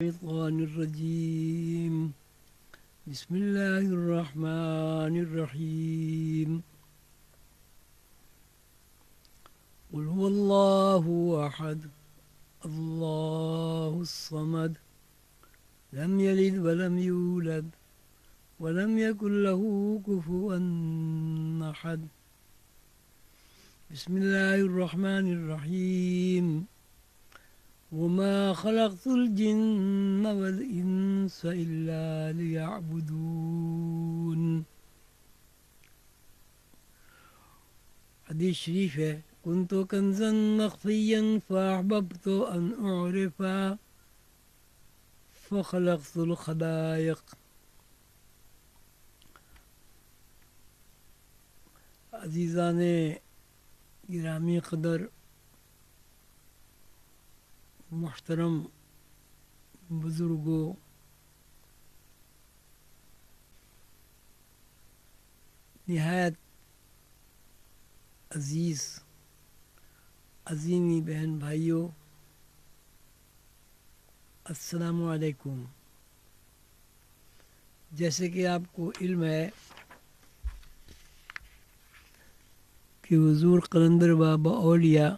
الشيطان الرجيم بسم الله الرحمن الرحيم قل هو الله أحد الله الصمد لم يلد ولم يولد ولم يكن له كفوا أحد بسم الله الرحمن الرحيم وما خلقت الجن والإنس إلا ليعبدون. حدیث شریف ہے كنت كنزا مخفيا فأحببت أن أعرف فخلقت الخلائق. عزیزان گرامی قدر، محترم بزرگوں، نہایت عزیز عظیمی بہن بھائیوں، السلام علیکم۔ جیسے کہ آپ کو علم ہے کہ حضور قلندر بابا اولیاء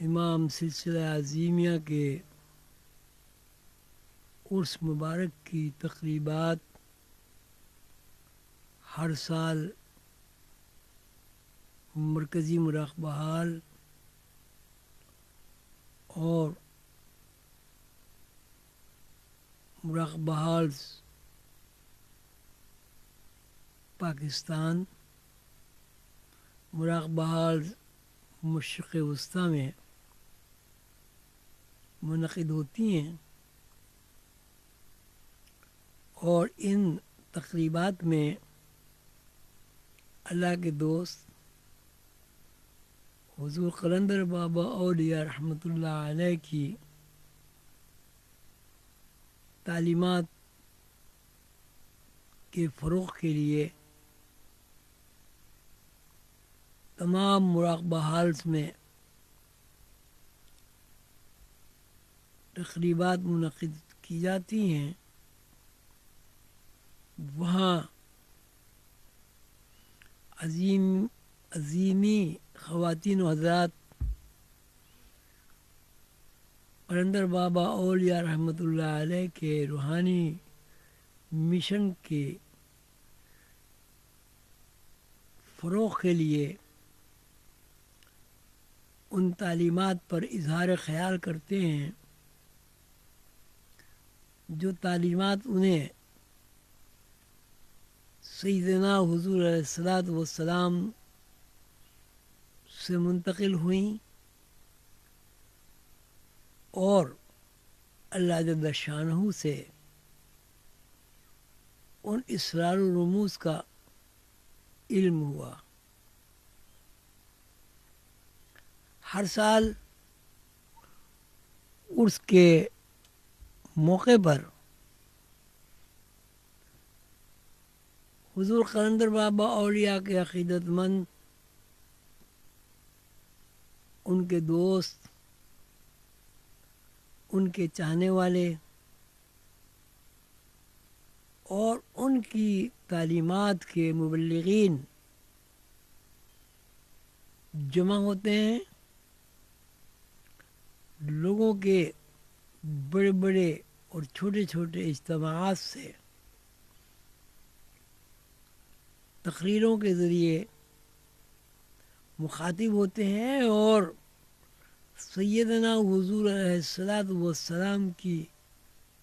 امام سلسلہ عظیمیہ کے عرس مبارک کی تقریبات ہر سال مرکزی مراقبہ حال اور مراقبہ حال پاکستان، مراقبہ حال مشرق وسطیٰ میں منعقد ہوتی ہیں، اور ان تقریبات میں اللہ کے دوست حضور قلندر بابا اولیاء رحمۃ اللہ علیہ کی تعلیمات کے فروغ کے لیے تمام مراقبہ ہالز میں تقریبات منعقد کی جاتی ہیں۔ وہاں عظیمی خواتین و حضرات قلندر بابا اولیاء رحمۃ اللہ علیہ کے روحانی مشن کے فروغ کے لیے ان تعلیمات پر اظہار خیال کرتے ہیں جو تعلیمات انہیں سیدنا حضور علیہ الصلاۃ والسلام سے منتقل ہوئیں، اور اللہ جل شانہ سے ان اسرار و رموز کا علم ہوا۔ ہر سال عرس کے موقع پر حضور قلندر بابا اولیاء کے عقیدت مند، ان کے دوست، ان کے چاہنے والے اور ان کی تعلیمات کے مبلغین جمع ہوتے ہیں۔ لوگوں کے بڑے بڑے اور چھوٹے چھوٹے اجتماعات سے تقریروں کے ذریعے مخاطب ہوتے ہیں اور سیدنا حضور علیہ الصلاۃ والسلام کی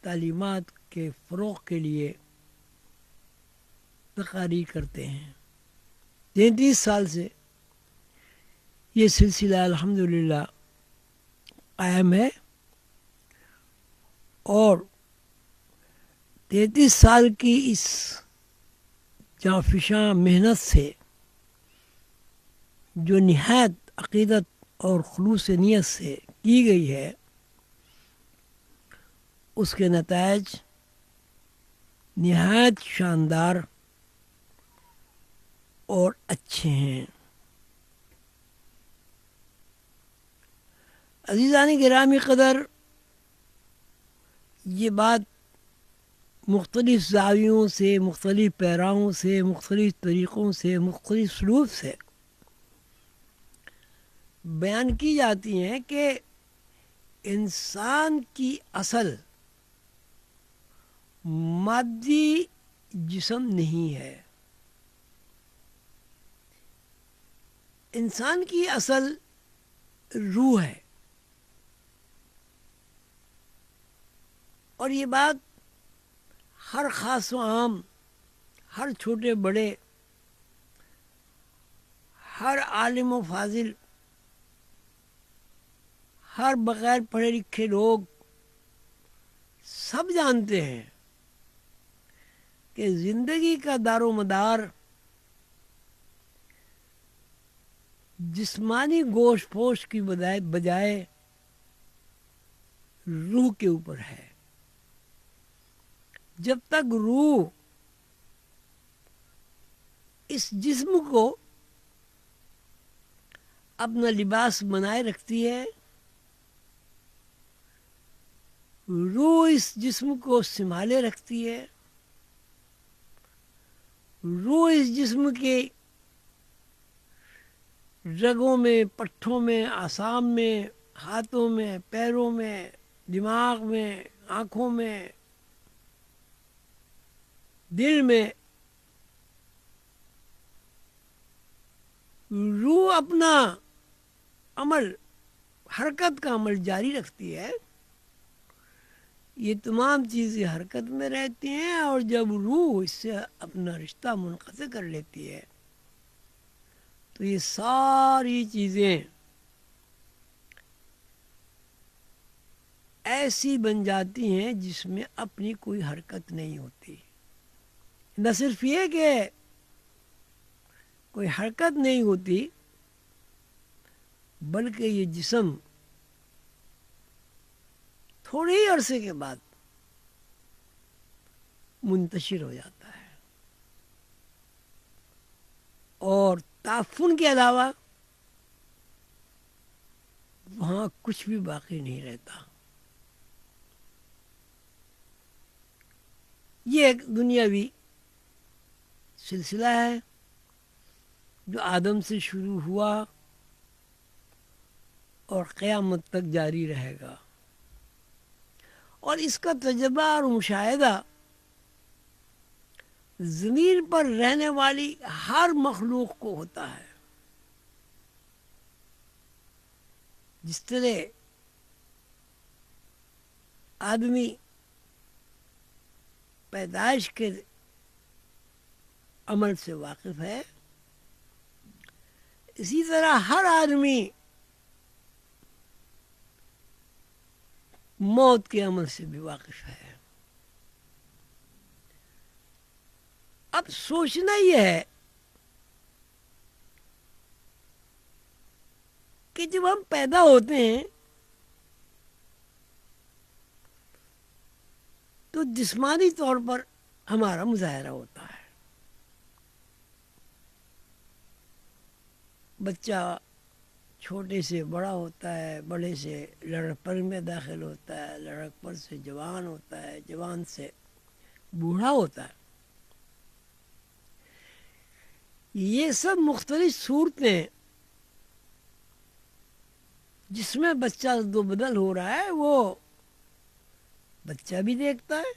تعلیمات کے فروغ کے لیے تقاریر کرتے ہیں۔ 33 سال سے یہ سلسلہ الحمدللہ قائم ہے، اور 33 سال کی اس جانفشاں محنت سے جو نہایت عقیدت اور خلوص نیت سے کی گئی ہے، اس کے نتائج نہایت شاندار اور اچھے ہیں۔ عزیزان گرامی قدر، یہ بات مختلف زاویوں سے، مختلف پیراؤں سے، مختلف طریقوں سے، مختلف اسلوب سے بیان کی جاتی ہیں کہ انسان کی اصل مادی جسم نہیں ہے. انسان کی اصل روح ہے. اور یہ بات ہر خاص و عام، ہر چھوٹے بڑے، ہر عالم و فاضل، ہر بغیر پڑھے لکھے لوگ سب جانتے ہیں کہ زندگی کا دار و مدار جسمانی گوشت پوش کی بجائے روح کے اوپر ہے. جب تک روح اس جسم کو اپنا لباس بنائے رکھتی ہے، روح اس جسم کو سنبھالے رکھتی ہے، روح اس جسم کے رگوں میں، پٹھوں میں، اعصاب میں، ہاتھوں میں، پیروں میں، دماغ میں، آنکھوں میں، دل میں، روح اپنا عمل، حرکت کا عمل جاری رکھتی ہے. یہ تمام چیزیں حرکت میں رہتی ہیں، اور جب روح اس سے اپنا رشتہ منقطع کر لیتی ہے تو یہ ساری چیزیں ایسی بن جاتی ہیں جس میں اپنی کوئی حرکت نہیں ہوتی. نہ صرف یہ کہ کوئی حرکت نہیں ہوتی، بلکہ یہ جسم تھوڑے ہی عرصے کے بعد منتشر ہو جاتا ہے، اور تعفن کے علاوہ وہاں کچھ بھی باقی نہیں رہتا. یہ ایک دنیاوی سلسلہ ہے جو آدم سے شروع ہوا اور قیامت تک جاری رہے گا. اور اس کا تجربہ اور مشاہدہ زمین پر رہنے والی ہر مخلوق کو ہوتا ہے. جس طرح آدمی پیدائش کے عمل سے واقف ہے، اسی طرح ہر آدمی موت کے عمل سے بھی واقف ہے. اب سوچنا یہ ہے کہ جب ہم پیدا ہوتے ہیں تو جسمانی طور پر ہمارا مظاہرہ ہوتا ہے. بچہ چھوٹے سے بڑا ہوتا ہے، بڑے سے لڑکپن میں داخل ہوتا ہے، لڑکپن سے جوان ہوتا ہے، جوان سے بوڑھا ہوتا ہے. یہ سب مختلف صورتیں جس میں بچہ دو بدل ہو رہا ہے، وہ بچہ بھی دیکھتا ہے،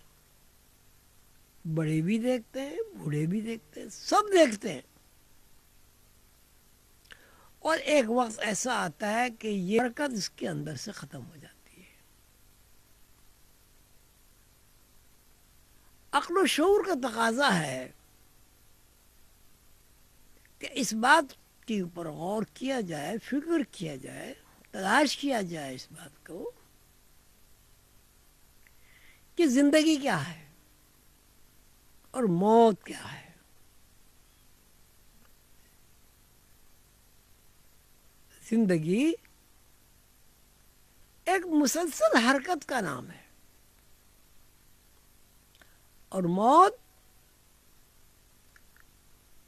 بڑے بھی دیکھتے ہیں، بوڑھے بھی دیکھتے ہیں، سب دیکھتے ہیں. اور ایک وقت ایسا آتا ہے کہ یہ حرکت اس کے اندر سے ختم ہو جاتی ہے. عقل و شعور کا تقاضا ہے کہ اس بات کے اوپر غور کیا جائے، فکر کیا جائے، تلاش کیا جائے اس بات کو کہ زندگی کیا ہے اور موت کیا ہے. زندگی ایک مسلسل حرکت کا نام ہے، اور موت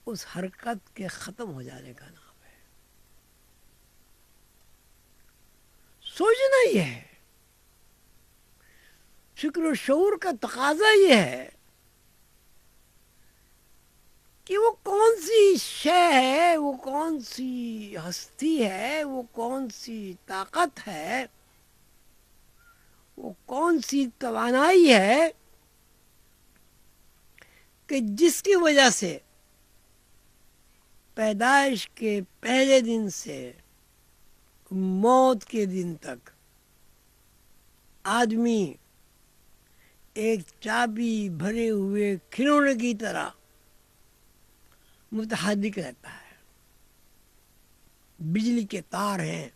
اس حرکت کے ختم ہو جانے کا نام ہے. سوچنا یہ ہے، فکر و شعور کا تقاضا یہ ہے کہ وہ کون سی شے ہے، وہ کون سی ہستی ہے، وہ کون سی طاقت ہے، وہ کون سی توانائی ہے کہ جس کی وجہ سے پیدائش کے پہلے دن سے موت کے دن تک آدمی ایک چابی بھرے ہوئے کھلونے کی طرح متحرک رہتا ہے. بجلی کے تار ہیں،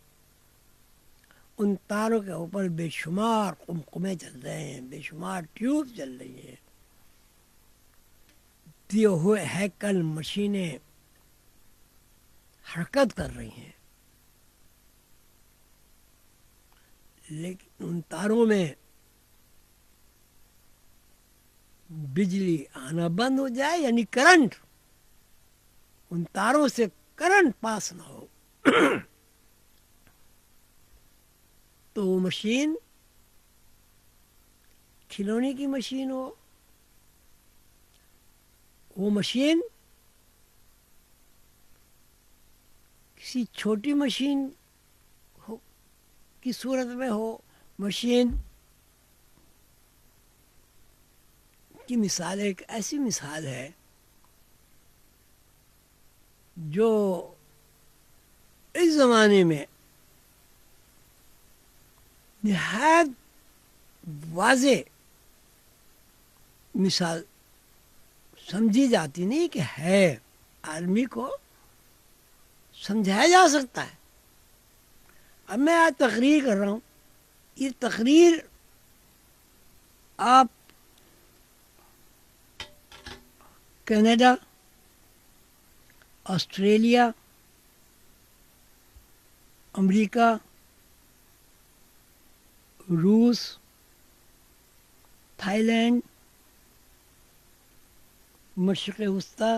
ان تاروں کے اوپر بے شمار قمقمے چل رہے ہیں، بے شمار ٹیوب چل رہی ہیں، دیے ہوئے ہیکل مشینیں حرکت کر رہی ہیں، لیکن ان تاروں میں بجلی آنا بند ہو جائے، یعنی کرنٹ، ان تاروں سے کرنٹ پاس نہ ہو تو وہ مشین کھلونے کی مشین ہو، وہ مشین کسی چھوٹی مشین کی صورت میں ہو. مشین کی مثال ایک ایسی مثال ہے جو اس زمانے میں نہایت واضح مثال سمجھی جاتی نہیں کہ ہے، آدمی کو سمجھایا جا سکتا ہے. اب میں آج تقریر کر رہا ہوں، یہ تقریر آپ کینیڈا، آسٹریلیا، امریکہ، روس، تھائی لینڈ، مشرق وسطی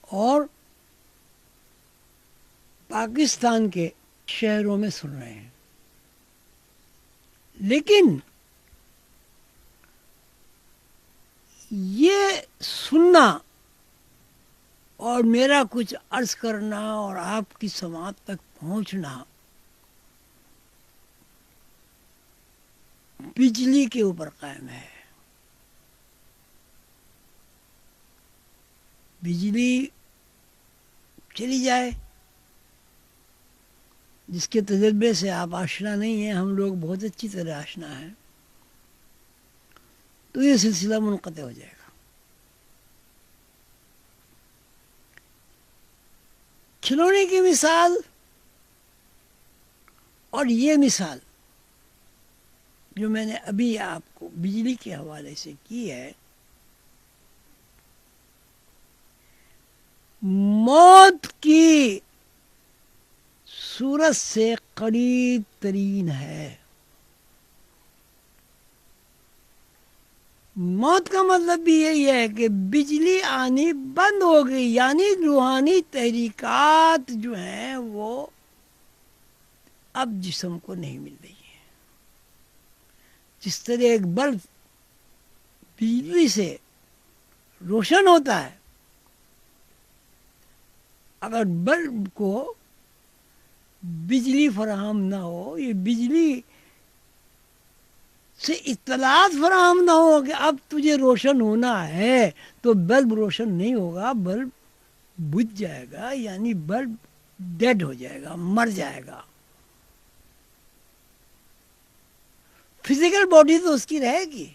اور پاکستان کے شہروں میں سن رہے ہیں. لیکن یہ سننا اور میرا کچھ عرض کرنا اور آپ کی سماعت تک پہنچنا بجلی کے اوپر قائم ہے. بجلی چلی جائے، جس کے تجربے سے آپ آشنا نہیں ہیں، ہم لوگ بہت اچھی طرح آشنا ہیں، تو یہ سلسلہ منقطع ہو جائے گا. کھلونے کی مثال اور یہ مثال جو میں نے ابھی آپ کو بجلی کے حوالے سے کی ہے، موت کی صورت سے قریب ترین ہے. موت کا مطلب بھی یہی ہے کہ بجلی آنی بند ہو گئی، یعنی روحانی تحریکات جو ہیں وہ اب جسم کو نہیں مل رہی ہیں. جس طرح ایک بلب بجلی سے روشن ہوتا ہے، اگر بلب کو بجلی فراہم نہ ہو، یہ بجلی سے اطلاعات فراہم نہ ہو کہ اب تجھے روشن ہونا ہے، تو بلب روشن نہیں ہوگا، بلب بجھ جائے گا، یعنی بلب ڈیڈ ہو جائے گا، مر جائے گا. فزیکل باڈی تو اس کی رہے گی،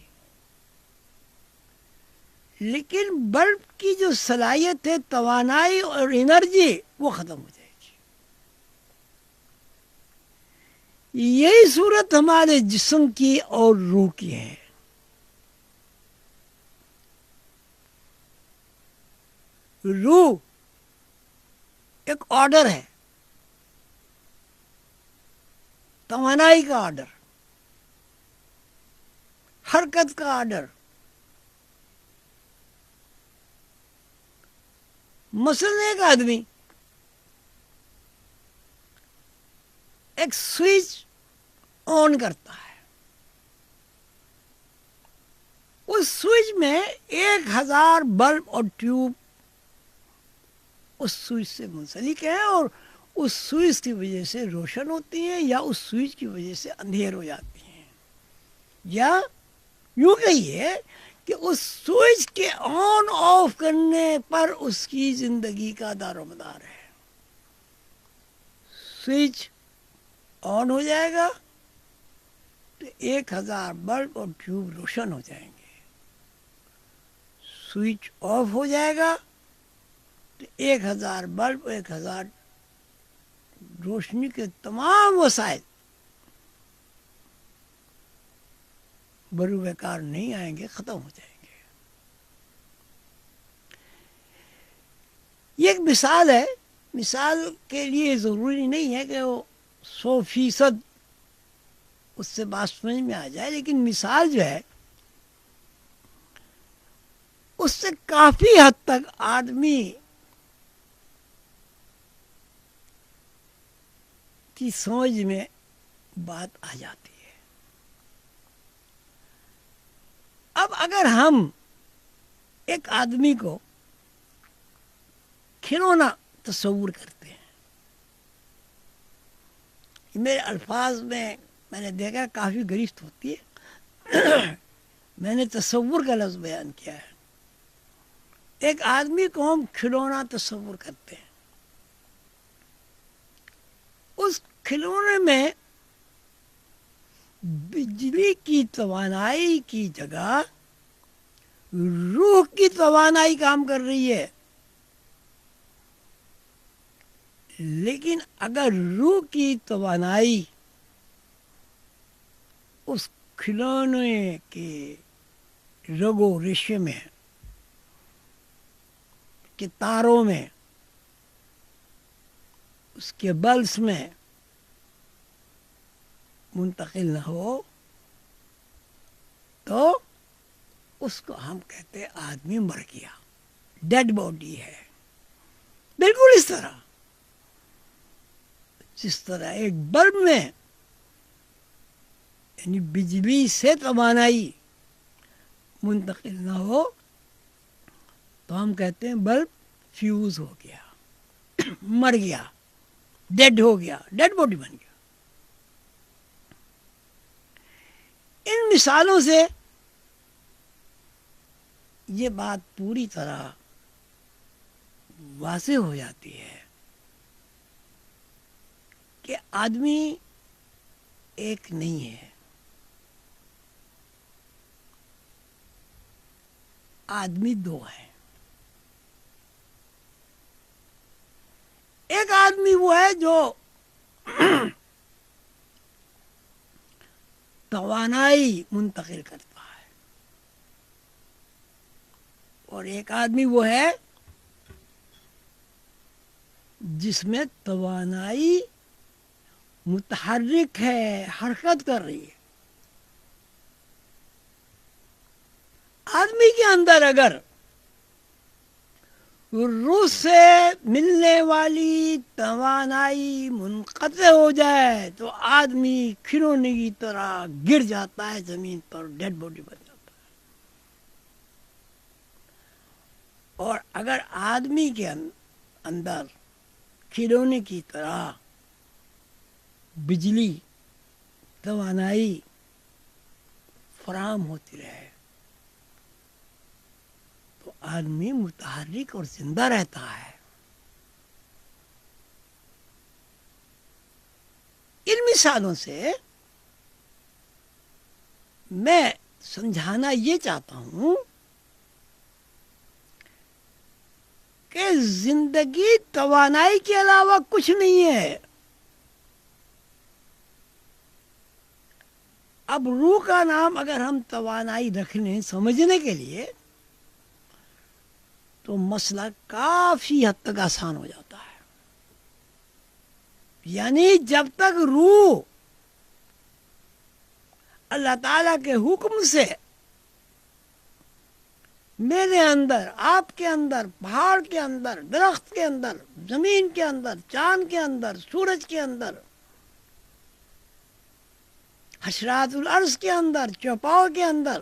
لیکن بلب کی جو صلاحیت ہے، توانائی اور انرجی، وہ ختم ہو جائے گی. یہی صورت ہمارے جسم کی اور روح کی ہے. روح ایک آرڈر ہے، توانائی کا آرڈر، حرکت کا آرڈر. مثلاً ایک آدمی ایک سوئچ آن کرتا ہے، اس سوئچ میں 1000 بلب اور ٹیوب اس سوئچ سے منسلک ہے، اور اس سوئچ کی وجہ سے روشن ہوتی ہیں یا اس سوئچ کی وجہ سے اندھیر ہو جاتی ہیں، یا یوں کہیے کہ اس سوئچ کے آن آف کرنے پر اس کی زندگی کا دار و مدار ہے۔ سوئچ آن ہو جائے گا تو 1000 بلب اور ٹیوب روشن ہو جائیں گے، سوئچ آف ہو جائے گا تو 1000 بلب، 1000 روشنی کے تمام وسائل بروئے کار نہیں آئیں گے، ختم ہو جائیں گے۔ یہ ایک مثال ہے، مثال کے لیے ضروری نہیں ہے کہ وہ 100% اس سے بات سمجھ میں آ جائے، لیکن مثال جو ہے اس سے کافی حد تک آدمی کی سمجھ میں بات آ جاتی ہے۔ اب اگر ہم ایک آدمی کو کھلونا تصور کرتے ہیں، میرے الفاظ میں نے دیکھا کافی گرفت ہوتی ہے، میں نے تصور کا لفظ بیان کیا ہے۔ ایک آدمی کو ہم کھلونا تصور کرتے ہیں، اس کھلونے میں بجلی کی توانائی کی جگہ روح کی توانائی کام کر رہی ہے، لیکن اگر روح کی توانائی اس کھلونے کے رگو ریشے میں، کے تاروں میں، اس کے بلس میں منتقل نہ ہو تو اس کو ہم کہتے ہیں آدمی مر گیا، ڈیڈ باڈی ہے۔ بالکل اس طرح جس طرح ایک بلب میں یعنی بجلی سے توانائی منتقل نہ ہو تو ہم کہتے ہیں بلب فیوز ہو گیا، مر گیا، ڈیڈ ہو گیا، ڈیڈ باڈی بن گیا۔ ان مثالوں سے یہ بات پوری طرح واضح ہو جاتی ہے کہ آدمی ایک نہیں ہے، آدمی دو ہیں۔ ایک آدمی وہ ہے جو توانائی منتقل کرتا ہے، اور ایک آدمی وہ ہے جس میں توانائی متحرک ہے، حرکت کر رہی ہے۔ آدمی کے اندر اگر روح سے ملنے والی توانائی منقطع ہو جائے تو آدمی کھلونے کی طرح گر جاتا ہے زمین پر، ڈیڈ باڈی بن جاتا ہے۔ اور اگر آدمی کے اندر کھلونے کی طرح بجلی توانائی فراہم ہوتی رہے تو آدمی متحرک اور زندہ رہتا ہے۔ ان مثالوں سے میں سمجھانا یہ چاہتا ہوں کہ زندگی توانائی کے علاوہ کچھ نہیں ہے۔ اب روح کا نام اگر ہم توانائی رکھ لیں سمجھنے کے لیے تو مسئلہ کافی حد تک آسان ہو جاتا ہے۔ یعنی جب تک روح اللہ تعالیٰ کے حکم سے میرے اندر، آپ کے اندر، پہاڑ کے اندر، درخت کے اندر، زمین کے اندر، چاند کے اندر، سورج کے اندر، حشرات الارض کے اندر، چوپاؤں کے اندر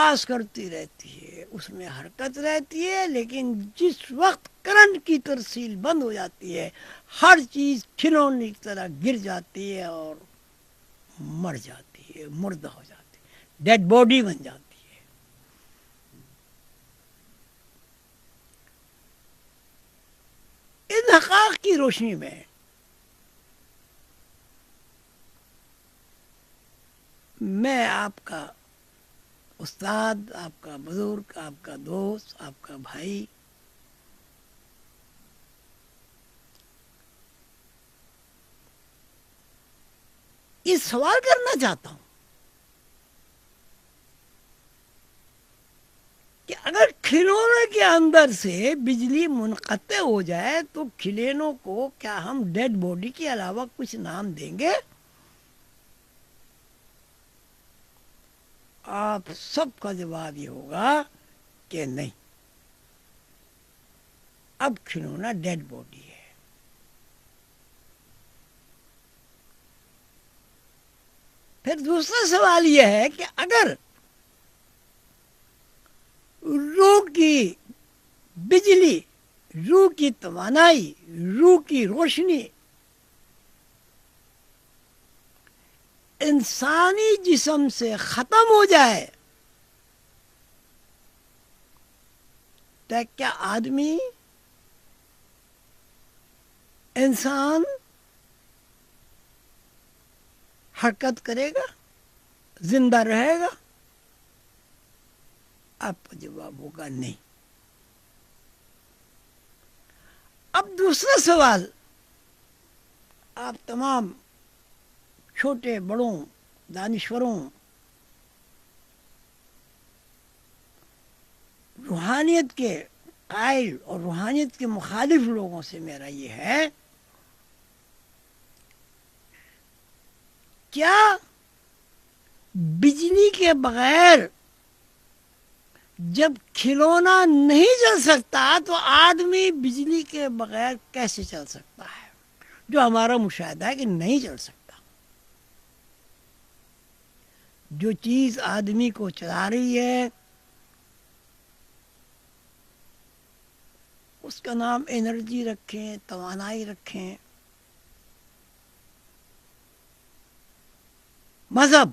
پاس کرتی رہتی ہے، اس میں حرکت رہتی ہے، لیکن جس وقت کرنٹ کی ترسیل بند ہو جاتی ہے ہر چیز کھلونے کی طرح گر جاتی ہے اور مر جاتی ہے، مردہ ہو جاتی ہے، ڈیڈ باڈی بن جاتی ہے۔ ان حقائق کی روشنی میں آپ کا استاد، آپ کا بزرگ، آپ کا دوست، آپ کا بھائی یہ سوال کرنا چاہتا ہوں کہ اگر کھلونے کے اندر سے بجلی منقطع ہو جائے تو کھلونوں کو کیا ہم ڈیڈ باڈی کے علاوہ کچھ نام دیں گے؟ آپ سب کا جواب یہ ہوگا کہ نہیں، اب کھلونا ڈیڈ باڈی ہے۔ پھر دوسرا سوال یہ ہے کہ اگر روح کی بجلی، روح کی توانائی، روح کی روشنی انسانی جسم سے ختم ہو جائے تو کیا آدمی، انسان حرکت کرے گا، زندہ رہے گا؟ آپ کا جواب ہوگا نہیں۔ اب دوسرا سوال آپ تمام چھوٹے بڑوں دانشوروں، روحانیت کے قائل اور روحانیت کے مخالف لوگوں سے میرا یہ ہے، کیا بجلی کے بغیر جب کھلونا نہیں چل سکتا تو آدمی بجلی کے بغیر کیسے چل سکتا ہے؟ جو ہمارا مشاہدہ ہے کہ نہیں چل سکتا۔ جو چیز آدمی کو چلا رہی ہے اس کا نام انرجی رکھیں، توانائی رکھیں، مذہب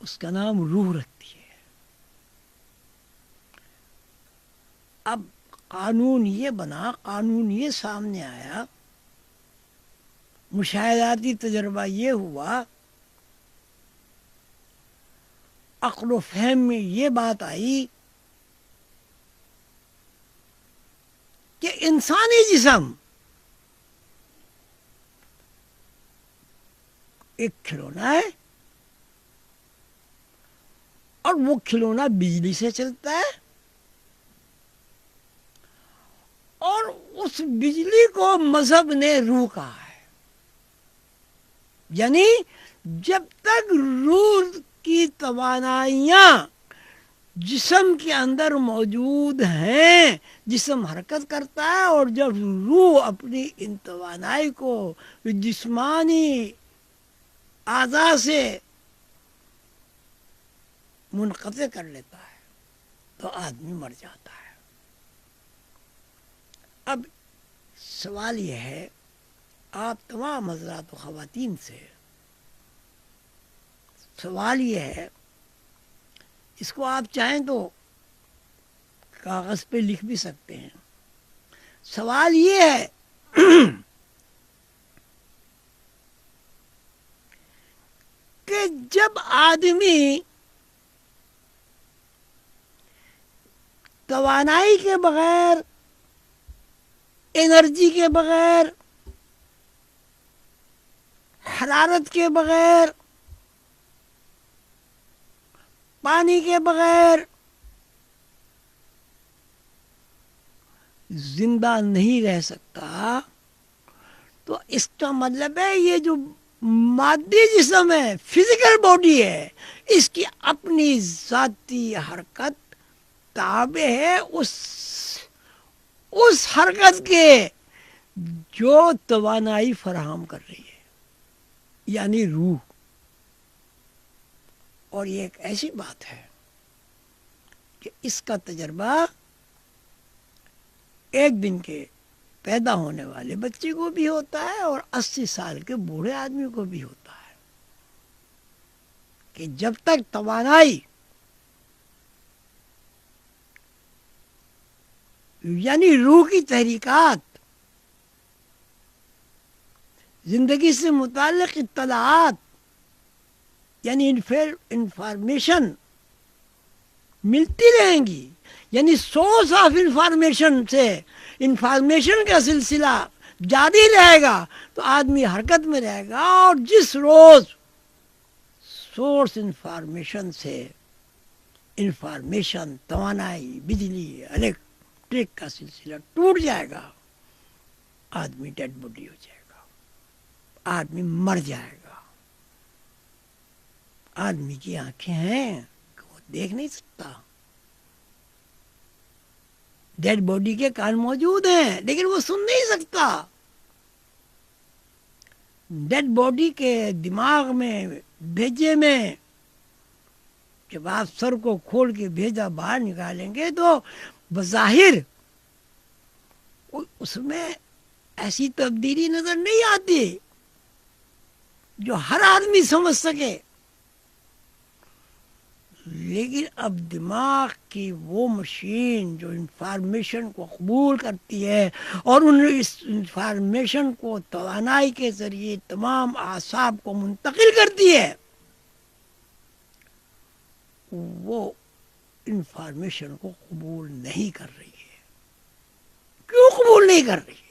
اس کا نام روح رکھتی ہے۔ اب قانون یہ بنا، قانون یہ سامنے آیا، مشاہداتی تجربہ یہ ہوا، عقل و فہم میں یہ بات آئی کہ انسانی جسم ایک کھلونا ہے اور وہ کھلونا بجلی سے چلتا ہے، اور اس بجلی کو مذہب نے روح کہا ہے۔ یعنی جب تک روح کی توانائیاں جسم کے اندر موجود ہیں، جسم حرکت کرتا ہے، اور جب روح اپنی ان توانائی کو جسمانی اعضاء سے منقطع کر لیتا ہے تو آدمی مر جاتا ہے۔ اب سوال یہ ہے، آپ تمام حضرات و خواتین سے سوال یہ ہے، اس کو آپ چاہیں تو کاغذ پہ لکھ بھی سکتے ہیں۔ سوال یہ ہے کہ جب آدمی توانائی کے بغیر، انرجی کے بغیر، حرارت کے بغیر، پانی کے بغیر زندہ نہیں رہ سکتا، تو اس کا مطلب ہے یہ جو مادی جسم ہے، فزیکل باڈی ہے، اس کی اپنی ذاتی حرکت تابع ہے اس حرکت کے جو توانائی فراہم کر رہی ہے، یعنی روح۔ اور یہ ایک ایسی بات ہے کہ اس کا تجربہ ایک دن کے پیدا ہونے والے بچے کو بھی ہوتا ہے اور 80 سال کے بوڑھے آدمی کو بھی ہوتا ہے کہ جب تک توانائی یعنی روح کی تحریکات، زندگی سے متعلق اطلاعات یعنی انفارمیشن ملتی رہیں گی، یعنی سورس آف انفارمیشن سے انفارمیشن کا سلسلہ جاری رہے گا تو آدمی حرکت میں رہے گا، اور جس روز سورس انفارمیشن سے انفارمیشن، توانائی، بجلی، الیکٹرک کا سلسلہ ٹوٹ جائے گا، آدمی ڈیڈ باڈی ہو جائے گا، آدمی مر جائے گا۔ آدمی کی آنکھیں ہیں کہ وہ دیکھ نہیں سکتا، ڈیڈ باڈی کے کان موجود ہیں لیکن وہ سن نہیں سکتا، ڈیڈ باڈی کے دماغ میں، بھیجے میں جب آپ سر کو کھول کے بھیجا باہر نکالیں گے تو بظاہر اس میں ایسی تبدیلی نظر نہیں آتی جو ہر آدمی سمجھ سکے، لیکن اب دماغ کی وہ مشین جو انفارمیشن کو قبول کرتی ہے اور اس انفارمیشن کو توانائی کے ذریعے تمام اعصاب کو منتقل کرتی ہے، وہ انفارمیشن کو قبول نہیں کر رہی ہے۔ کیوں قبول نہیں کر رہی ہے؟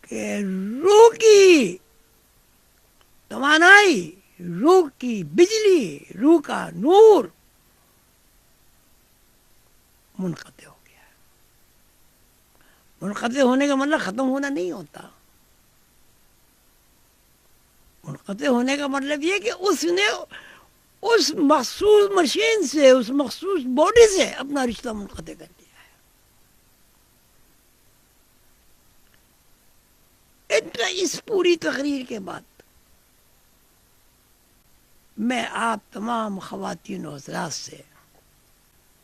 کہ روح کی توانائی، روح کی بجلی، روح کا نور منقطع ہو گیا ہے۔ منقطع ہونے کا مطلب ختم ہونا نہیں ہوتا، منقطع ہونے کا مطلب یہ کہ اس نے اس مخصوص مشین سے، اس مخصوص باڈی سے اپنا رشتہ منقطع کر دیا ہے۔ اس پوری تقریر کے بعد میں آپ تمام خواتین و حضرات سے،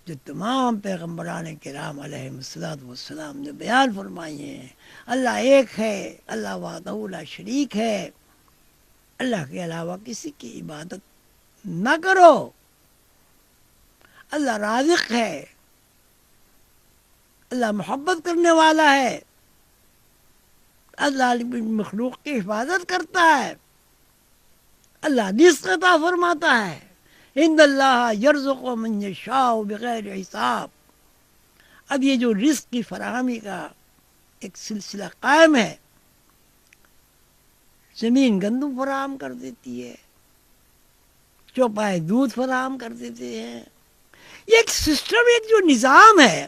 جو تمام پیغمبران کرام علیہ السلام نے بیان فرمائی ہیں، اللہ ایک ہے، اللہ وحدہ لا شریک ہے، اللہ کے علاوہ کسی کی عبادت نہ کرو، اللہ رازق ہے، اللہ محبت کرنے والا ہے، اللہ مخلوق کی حفاظت کرتا ہے، اللہ رزق عطا فرماتا ہے، ان اللہ یرزق من یشاء بغیر حساب۔ اب یہ جو رزق کی فراہمی کا ایک سلسلہ قائم ہے، زمین گندم فراہم کر دیتی ہے، چوپائے دودھ فراہم کر دیتے ہیں، یہ ایک سسٹم، ایک جو نظام ہے،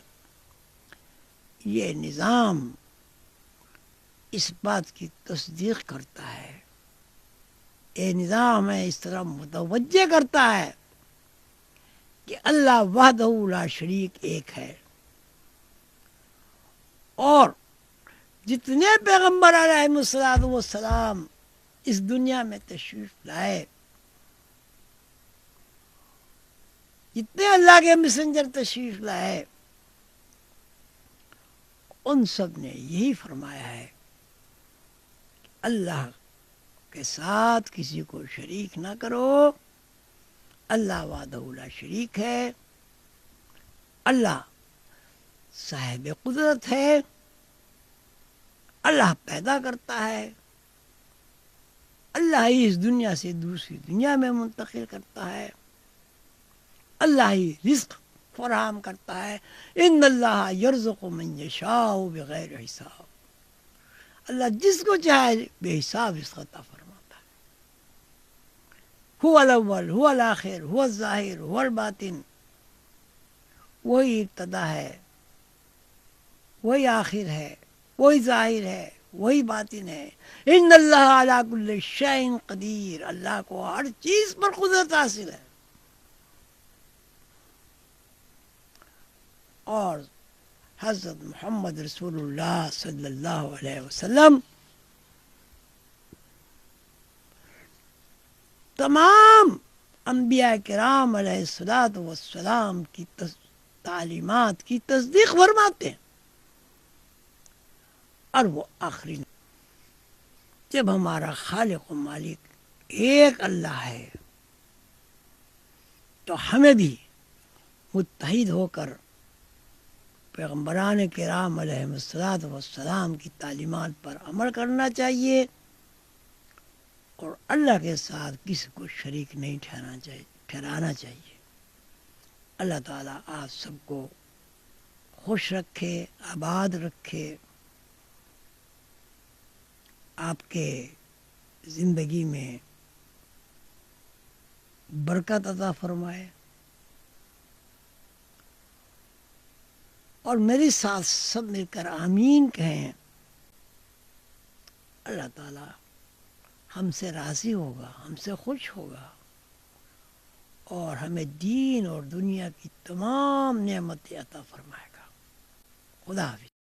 یہ نظام اس بات کی تصدیق کرتا ہے، یہ نظام ہے اس طرح متوجہ کرتا ہے کہ اللہ وحدہ لا شریک ایک ہے، اور جتنے پیغمبر علیہ السلام اس دنیا میں تشریف لائے، جتنے اللہ کے مسنجر تشریف لائے، ان سب نے یہی فرمایا ہے کہ اللہ کے ساتھ کسی کو شریک نہ کرو، اللہ وحدہ لا شریک ہے، اللہ صاحب قدرت ہے، اللہ پیدا کرتا ہے، اللہ ہی اس دنیا سے دوسری دنیا میں منتقل کرتا ہے، اللہ ہی رزق فراہم کرتا ہے، ان اللہ یرزق من یشاء بغیر حساب، اللہ جس کو چاہے بے حساب رزق عطا فرماتا ہے۔ هو الاول، هو الآخر، هو الظاہر، هو الباطن، وہی ابتدا ہے، وہی آخر ہے، وہی ظاہر ہے، وہی باطن ہے۔ ان اللہ علی کل شیء قدیر، اللہ کو ہر چیز پر قدرت حاصل ہے۔ اور حضرت محمد رسول اللہ صلی اللہ علیہ وسلم تمام انبیاء کرام علیہ الصلوۃ والسلام کی تعلیمات کی تصدیق فرماتے ہیں. اور وہ آخری جب ہمارا خالق و مالک ایک اللہ ہے تو ہمیں بھی متحد ہو کر پیغمبران کرام علیہ الصلوۃ والسلام کی تعلیمات پر عمل کرنا چاہیے اور اللہ کے ساتھ کسی کو شریک نہیں ٹھہرانا چاہیے. اللہ تعالیٰ آپ سب کو خوش رکھے، آباد رکھے، آپ کے زندگی میں برکت عطا فرمائے. اور میری ساتھ سب مل کر آمین کہیں. اللہ تعالیٰ ہم سے راضی ہوگا، ہم سے خوش ہوگا اور ہمیں دین اور دنیا کی تمام نعمتیں عطا فرمائے گا. خدا حافظ.